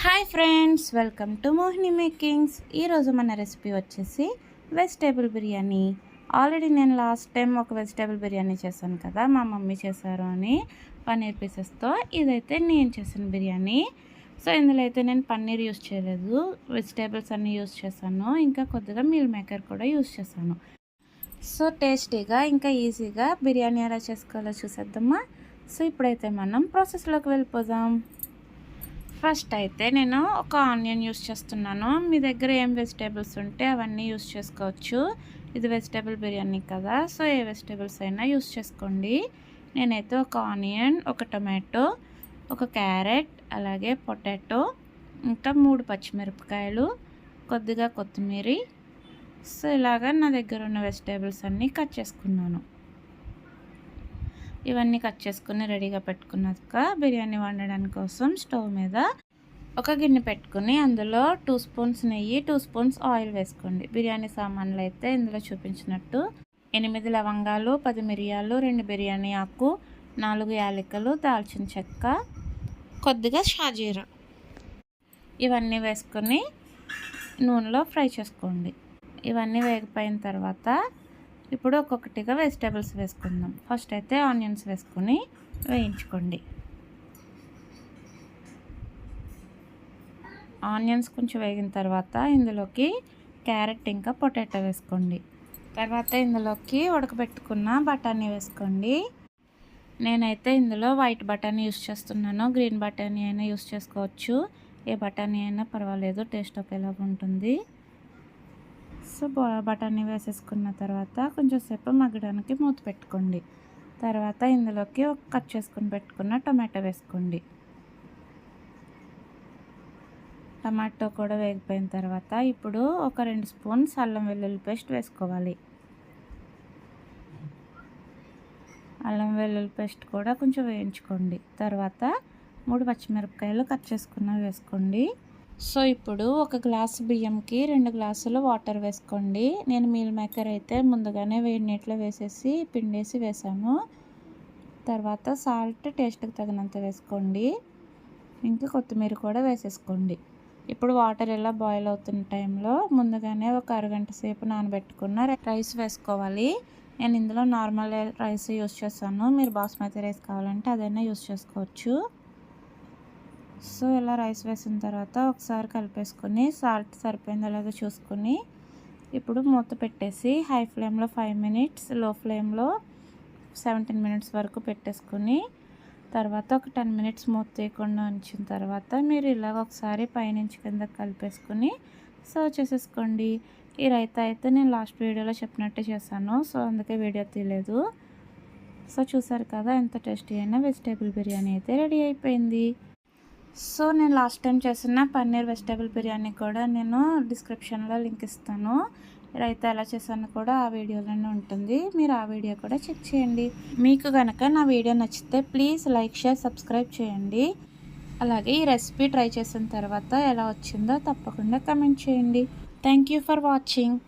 Hi friends, welcome to Mohini makings. ఈరోజు మన recipe వచ్చేసి వెజిటేబుల్ బిర్యానీ. ఆల్రెడీ నేను లాస్ట్ టైం ఒక వెజిటేబుల్ బిర్యానీ చేశాను కదా, మా మమ్మీ చేశారు అని, పన్నీర్ పీసెస్తో. ఇదైతే నేను చేసిన బిర్యానీ. సో ఇందులో అయితే నేను పన్నీర్ యూస్ చేయలేదు, వెజిటేబుల్స్ అన్నీ యూస్ చేశాను, ఇంకా కొద్దిగా మీల్ మేకర్ కూడా యూస్ చేశాను. సో టేస్టీగా ఇంకా ఈజీగా బిర్యానీ ఎలా చేసుకోవాలో చూసేద్దామా. సో ఇప్పుడైతే మనం ప్రాసెస్లోకి వెళ్ళిపోదాం. ఫస్ట్ అయితే నేను ఒక ఆనియన్ యూస్ చేస్తున్నాను. మీ దగ్గర ఏం వెజిటేబుల్స్ ఉంటే అవన్నీ యూస్ చేసుకోవచ్చు. ఇది వెజిటేబుల్ బిర్యానీ కదా, సో ఏ వెజిటేబుల్స్ అయినా యూస్ చేసుకోండి. నేనైతే ఒక ఆనియన్, ఒక టొమాటో, ఒక క్యారెట్, అలాగే పొటాటో, ఇంకా 3 పచ్చిమిరపకాయలు, కొద్దిగా కొత్తిమీర, సో ఇలాగా నా దగ్గర ఉన్న వెజిటేబుల్స్ అన్నీ కట్ చేసుకున్నాను. ఇవన్నీ కట్ చేసుకుని రెడీగా పెట్టుకున్నాక బిర్యానీ వండడానికి కోసం స్టవ్ మీద ఒక గిన్నె పెట్టుకుని అందులో 2 స్పూన్స్ నెయ్యి, 2 స్పూన్స్ ఆయిల్ వేసుకోండి. బిర్యానీ సామాన్లు అయితే ఇందులో చూపించినట్టు 8 లవంగాలు, 10 మిరియాలు, 2 బిర్యానీ ఆకు, 4 యాలకులు, దాల్చిన చెక్క, కొద్దిగా షాజీరా, ఇవన్నీ వేసుకొని నూనెలో ఫ్రై చేసుకోండి. ఇవన్నీ వేగిపోయిన తర్వాత ఇప్పుడు ఒక్కొక్కటిగా వెజిటేబుల్స్ వేసుకుందాం. ఫస్ట్ అయితే ఆనియన్స్ వేసుకొని వేయించుకోండి. ఆనియన్స్ కొంచెం వేగిన తర్వాత ఇందులోకి క్యారెట్ ఇంకా పొటాటో వేసుకోండి. తర్వాత ఇందులోకి ఉడకబెట్టుకున్న బఠానీ వేసుకోండి. నేనైతే ఇందులో వైట్ బఠానీ యూస్ చేస్తున్నాను, గ్రీన్ బఠానీ అయినా యూస్ చేసుకోవచ్చు, ఏ బఠానీ అయినా పర్వాలేదు, టేస్ట్ ఒకేలాగా ఉంటుంది. సో బఠానీ వేసేసుకున్న తర్వాత కొంచెం సేపు మగ్గడానికి మూత పెట్టుకోండి. తర్వాత ఇందులోకి కట్ చేసుకుని పెట్టుకున్న టమాటో వేసుకోండి. టమాటో కూడా వేగిపోయిన తర్వాత ఇప్పుడు ఒక 2 స్పూన్స్ అల్లం వెల్లుల్లి పేస్ట్ వేసుకోవాలి. అల్లం వెల్లుల్లి పేస్ట్ కూడా కొంచెం వేయించుకోండి. తర్వాత 3 పచ్చిమిరపకాయలు కట్ చేసుకున్నవి వేసుకోండి. సో ఇప్పుడు ఒక గ్లాసు బియ్యంకి 2 గ్లాసులు వాటర్ వేసుకోండి. నేను మీల్ మేకర్ అయితే ముందుగానే వేడి నీటిలో వేసేసి పిండేసి వేసాను. తర్వాత సాల్ట్ టేస్ట్కి తగినంత వేసుకోండి, ఇంకా కొత్తిమీర కూడా వేసేసుకోండి. ఇప్పుడు వాటర్ ఇలా బాయిల్ అవుతున్న టైంలో ముందుగానే ఒక అరగంట సేపు నానబెట్టుకున్న రైస్ వేసుకోవాలి. నేను ఇందులో నార్మల్ రైస్ యూస్ చేస్తాను, మీరు బాస్మతి రైస్ కావాలంటే అదైనా యూస్ చేసుకోవచ్చు. సో ఇలా రైస్ వేసిన తర్వాత ఒకసారి కలిపేసుకొని సాల్ట్ సరిపోయిందో లేదో చూసుకొని ఇప్పుడు మూత పెట్టేసి హై ఫ్లేమ్లో 5 మినిట్స్, లో ఫ్లేమ్లో 17 మినిట్స్ వరకు పెట్టేసుకొని తర్వాత ఒక 10 మినిట్స్ మూత తీయకుండా ఉంచిన తర్వాత మీరు ఇలాగ ఒకసారి పైనుంచి కిందకి కలిపేసుకొని సర్వ్ చేసేసుకోండి. ఈ రైతా అయితే నేను లాస్ట్ వీడియోలో చెప్పినట్టే చేశాను, సో అందుకే వీడియో తీయలేదు. సో చూసారు కదా, ఎంత టేస్టీ అయినా వెజిటేబుల్ బిర్యానీ అయితే రెడీ అయిపోయింది. సో నేను లాస్ట్ టైం చేసిన పన్నీర్ వెజిటేబుల్ బిర్యానీ కూడా నేను డిస్క్రిప్షన్లో లింక్ ఇస్తాను. రైతా ఎలా చేశాను కూడా ఆ వీడియోలోనే ఉంటుంది, మీరు ఆ వీడియో కూడా చెక్ చేయండి. మీకు కనుక నా వీడియో నచ్చితే ప్లీజ్ లైక్, షేర్, సబ్స్క్రైబ్ చేయండి. అలాగే ఈ రెసిపీ ట్రై చేసిన తర్వాత ఎలా వచ్చిందో తప్పకుండా కమెంట్ చేయండి. Thank you for watching.